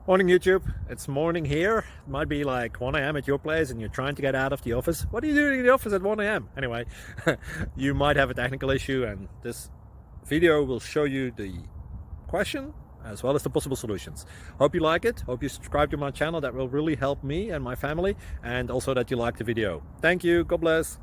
Morning YouTube, it's morning here. It might be like 1 a.m. at your place and you're trying to get out of the office. What are you doing in the office at 1 a.m.? Anyway, you might have a technical issue and this video will show you the question as well as the possible solutions. Hope you like it, hope you subscribe to my channel. That will really help me and my family, and also that you like the video. Thank you, God bless.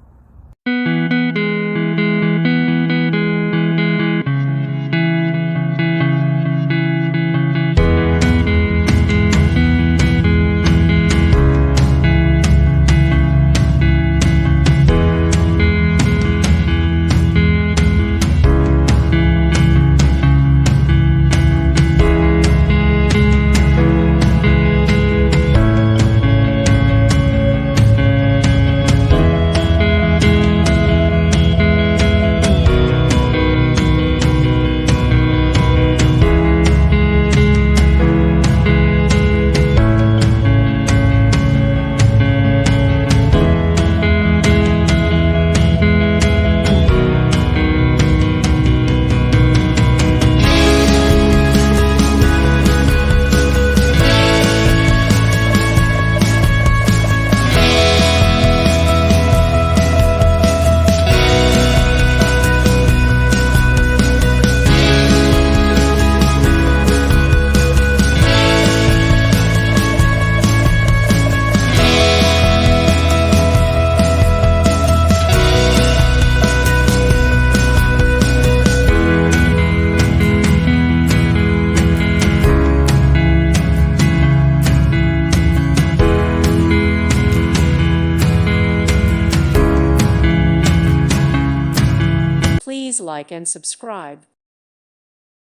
Please like and subscribe.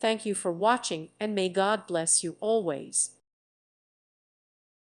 Thank you for watching, and may God bless you always.